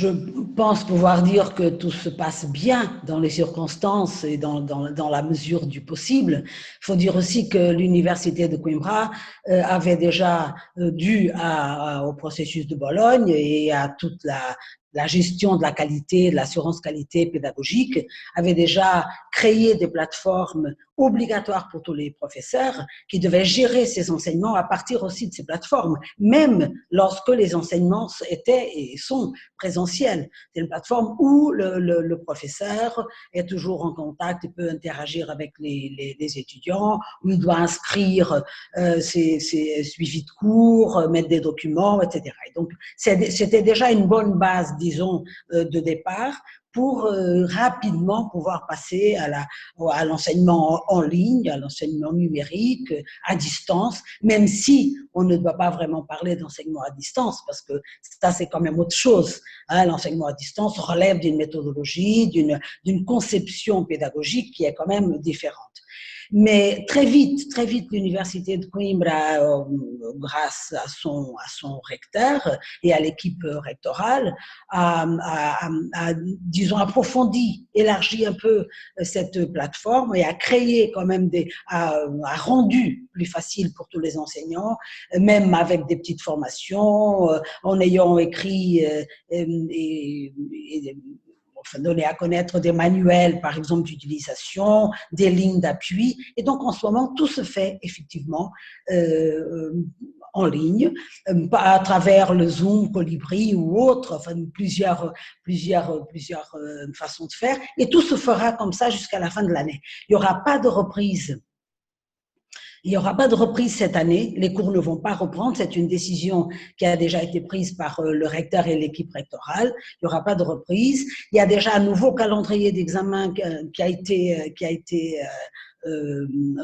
Je pense pouvoir dire que tout se passe bien dans les circonstances et dans la mesure du possible. Il faut dire aussi que l'université de Coimbra avait déjà, dû au processus de Bologne et à toute la gestion de la qualité, de l'assurance qualité pédagogique, avait déjà créé des plateformes obligatoires pour tous les professeurs qui devaient gérer ces enseignements à partir aussi de ces plateformes, même lorsque les enseignements étaient et sont présentiels. C'est une plateforme où le professeur est toujours en contact et peut interagir avec les étudiants, où il doit inscrire ses suivis de cours, mettre des documents, etc. Et donc, c'était déjà une bonne base, disons, de départ pour rapidement pouvoir passer à l'enseignement en ligne, à l'enseignement numérique, à distance, même si on ne doit pas vraiment parler d'enseignement à distance, parce que ça, c'est quand même autre chose. Hein, l'enseignement à distance relève d'une méthodologie, d'une conception pédagogique qui est quand même différente. Mais très vite, l'université de Coimbra, grâce à son recteur et à l'équipe rectorale, disons, approfondi, élargi un peu cette plateforme et a créé quand même a rendu plus facile pour tous les enseignants, même avec des petites formations, en ayant écrit donner à connaître des manuels, par exemple, d'utilisation, des lignes d'appui. Et donc, en ce moment, tout se fait effectivement en ligne, à travers le Zoom, Colibri ou autre, enfin, plusieurs façons de faire. Et tout se fera comme ça jusqu'à la fin de l'année. Il n'y aura pas de reprise. Il n'y aura pas de reprise cette année, les cours ne vont pas reprendre, c'est une décision qui a déjà été prise par le recteur et l'équipe rectorale, il n'y aura pas de reprise. Il y a déjà un nouveau calendrier d'examen qui a été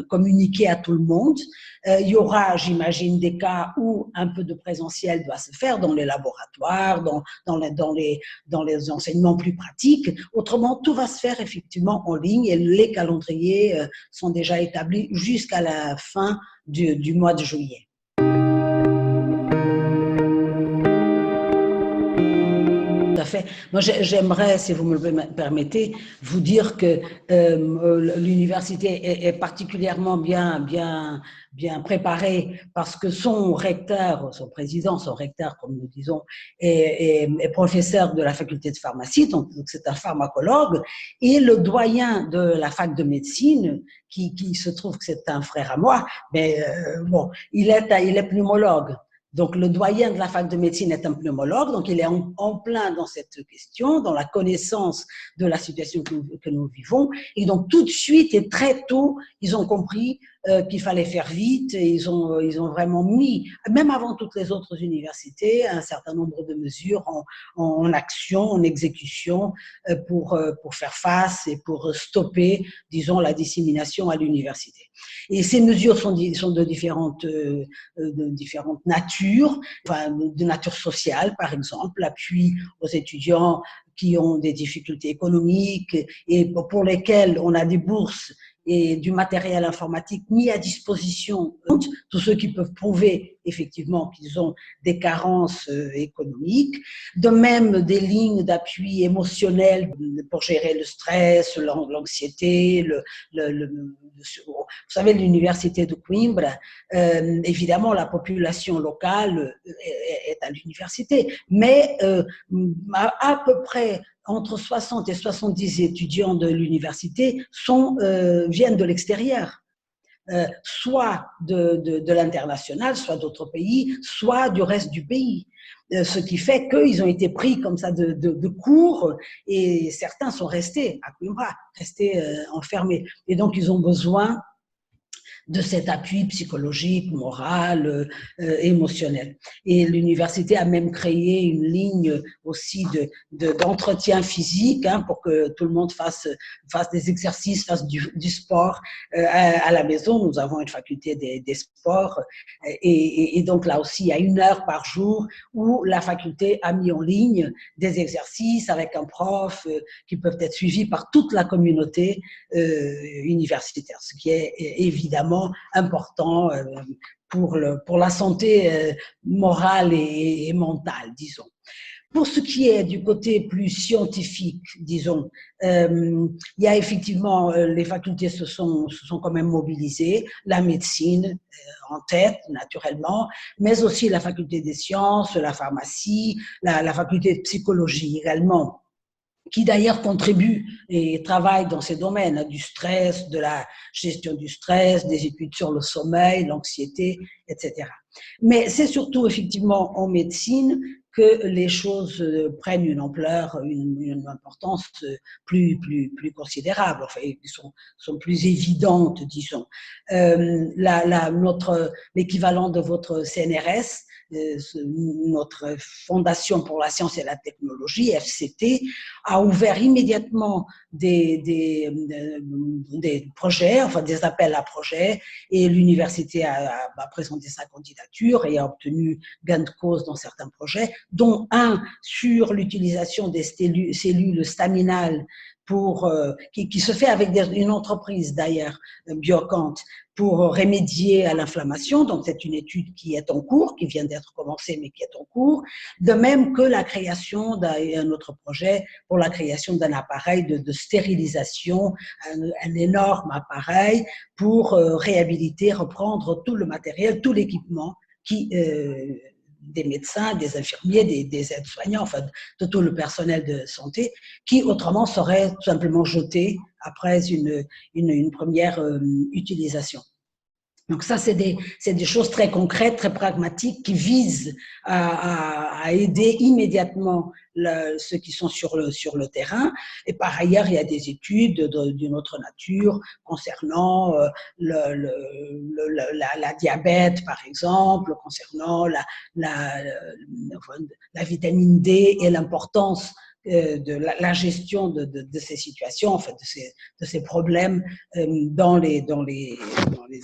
communiqué à tout le monde. Il y aura, j'imagine, des cas où un peu de présentiel doit se faire dans les laboratoires, dans les enseignements plus pratiques. Autrement, tout va se faire effectivement en ligne et les calendriers sont déjà établis jusqu'à la fin du mois de juillet. Tout à fait. Moi, j'aimerais, si vous me le permettez, vous dire que l'université est particulièrement bien préparée parce que son recteur, son président, son recteur, comme nous disons, est professeur de la faculté de pharmacie, donc c'est un pharmacologue, et le doyen de la fac de médecine, qui se trouve que c'est un frère à moi, mais bon, il est pneumologue. Donc, le doyen de la fac de médecine est un pneumologue, donc il est en plein dans cette question, dans la connaissance de la situation que nous vivons. Et donc, tout de suite et très tôt, ils ont compris qu'il fallait faire vite et ils ont vraiment mis, même avant toutes les autres universités, un certain nombre de mesures en action, en exécution pour faire face et pour stopper, disons, la dissémination à l'université. Et ces mesures sont de différentes natures, enfin, de nature sociale, par exemple, l'appui aux étudiants qui ont des difficultés économiques et pour lesquels on a des bourses et du matériel informatique mis à disposition, tous ceux qui peuvent prouver effectivement qu'ils ont des carences économiques, de même des lignes d'appui émotionnel pour gérer le stress, l'anxiété, vous savez, l'université de Coimbra, évidemment la population locale est à l'université, mais à peu près entre 60 et 70 étudiants de l'université viennent de l'extérieur. Soit de l'international, soit d'autres pays, soit du reste du pays. Ce qui fait qu'ils ont été pris comme ça de cours et certains sont restés à Coimbra, restés enfermés. Et donc, ils ont besoin de cet appui psychologique, moral, émotionnel. Et l'université a même créé une ligne aussi d'entretien physique pour que tout le monde fasse des exercices, fasse du sport à la maison. Nous avons une faculté des sports et donc là aussi, il y a 1 heure par jour où la faculté a mis en ligne des exercices avec un prof qui peuvent être suivis par toute la communauté universitaire, ce qui est évidemment important pour la santé morale et mentale, disons. Pour ce qui est du côté plus scientifique, disons, il y a effectivement, les facultés se sont quand même mobilisées, la médecine en tête, naturellement, mais aussi la faculté des sciences, la pharmacie, la faculté de psychologie également, qui d'ailleurs contribuent et travaillent dans ces domaines, hein, du stress, de la gestion du stress, des études sur le sommeil, l'anxiété, etc. Mais c'est surtout effectivement en médecine que les choses prennent une ampleur, une importance plus considérable, enfin, sont plus évidentes, disons. L'équivalent de votre CNRS, notre Fondation pour la science et la technologie, FCT, a ouvert immédiatement des projets, enfin des appels à projets, et l'université a présenté sa candidature et a obtenu gain de cause dans certains projets, dont un sur l'utilisation des cellules staminales qui se fait avec une entreprise d'ailleurs, Biocant, pour remédier à l'inflammation. Donc, c'est une étude qui est en cours, qui vient d'être commencée, mais qui est en cours. De même que la création d'un autre projet pour la création d'un appareil de stérilisation, un énorme appareil pour réhabiliter, reprendre tout le matériel, tout l'équipement des médecins, des infirmiers, des aides-soignants, enfin de tout le personnel de santé, qui autrement serait tout simplement jeté après une première utilisation. Donc ça, c'est des choses très concrètes, très pragmatiques, qui visent à aider immédiatement ceux qui sont sur le terrain. Et par ailleurs, il y a des études d'une autre nature concernant la diabète, par exemple, concernant la vitamine D et l'importance de la gestion de ces situations, en fait, de ces problèmes dans les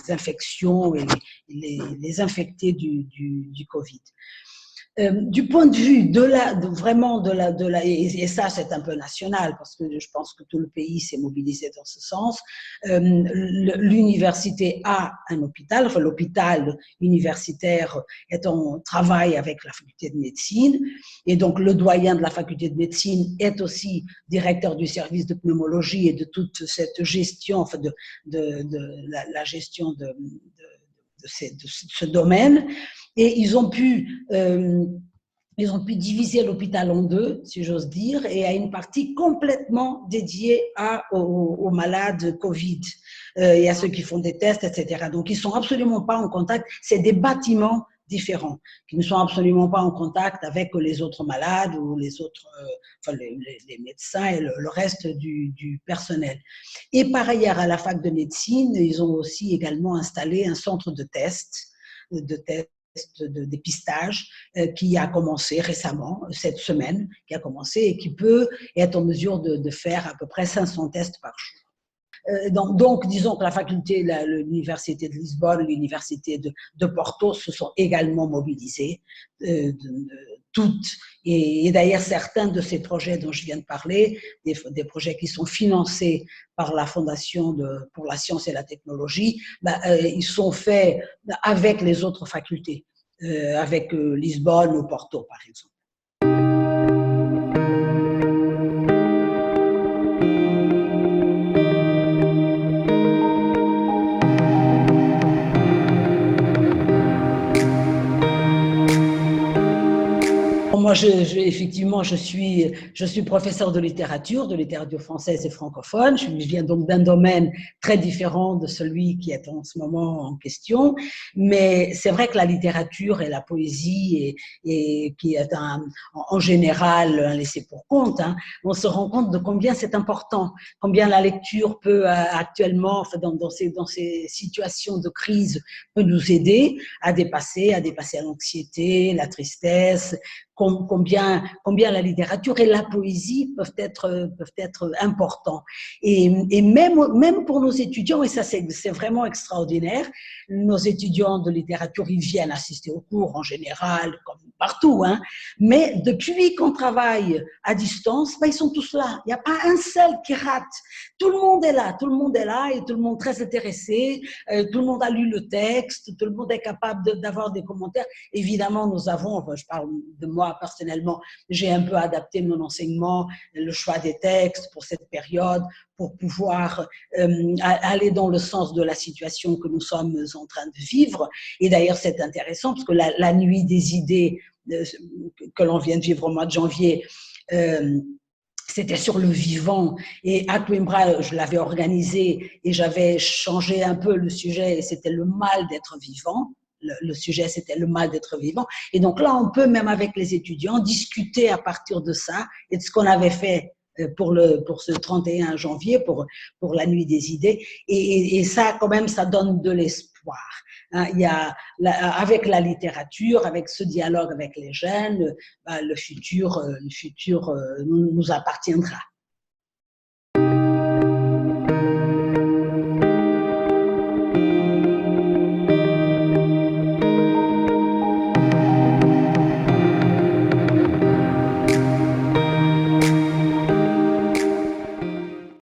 infections et les infectés du Covid. Du point de vue et ça c'est un peu national parce que je pense que tout le pays s'est mobilisé dans ce sens, l'université a un hôpital, enfin l'hôpital universitaire est en travail avec la faculté de médecine et donc le doyen de la faculté de médecine est aussi directeur du service de pneumologie et de toute cette gestion, enfin de la gestion de ce domaine. Et ils ont pu diviser l'hôpital en deux, si j'ose dire, et à une partie complètement dédiée aux malades Covid et à ceux qui font des tests, etc. Donc, ils ne sont absolument pas en contact. C'est des bâtiments différents, qui ne sont absolument pas en contact avec les autres malades ou les autres, enfin les médecins et le reste du personnel. Et par ailleurs, à la fac de médecine, ils ont aussi également installé un centre de tests de dépistage qui a commencé récemment, cette semaine, qui a commencé et qui peut être en mesure de faire à peu près 500 tests par jour. Donc, disons que la faculté, l'université de Lisbonne, l'université de Porto se sont également mobilisées, toutes. Et d'ailleurs, certains de ces projets dont je viens de parler, des projets qui sont financés par la Fondation pour la science et la technologie, ils sont faits avec les autres facultés, avec Lisbonne ou Porto, par exemple. Moi, effectivement, je suis professeur de littérature française et francophone. Je viens donc d'un domaine très différent de celui qui est en ce moment en question. Mais c'est vrai que la littérature et la poésie, et qui est en général un laissé-pour-compte, hein, on se rend compte de combien c'est important, combien la lecture peut actuellement, dans ces situations de crise, peut nous aider à dépasser l'anxiété, la tristesse, combien la littérature et la poésie peuvent être importants. Et même pour nos étudiants, et ça c'est vraiment extraordinaire, nos étudiants de littérature, ils viennent assister aux cours en général, comme partout, hein, mais depuis qu'on travaille à distance, ils sont tous là. Il n'y a pas un seul qui rate. Tout le monde est là et tout le monde très intéressé, tout le monde a lu le texte, tout le monde est capable d'avoir des commentaires. Évidemment, nous avons, je parle de moi personnellement, j'ai un peu adapté mon enseignement, le choix des textes pour cette période, pour pouvoir aller dans le sens de la situation que nous sommes en train de vivre. Et d'ailleurs, c'est intéressant parce que la nuit des idées que l'on vient de vivre au mois de janvier, c'était sur le vivant. Et à Coimbra, je l'avais organisé et j'avais changé un peu le sujet et c'était le mal d'être vivant. Le sujet, c'était le mal d'être vivant. Et donc là, on peut, même avec les étudiants, discuter à partir de ça et de ce qu'on avait fait pour ce 31 janvier, pour la nuit des idées. Et ça, quand même, ça donne de l'espoir. Hein, il y a, avec la littérature, avec ce dialogue avec les jeunes, le futur nous appartiendra.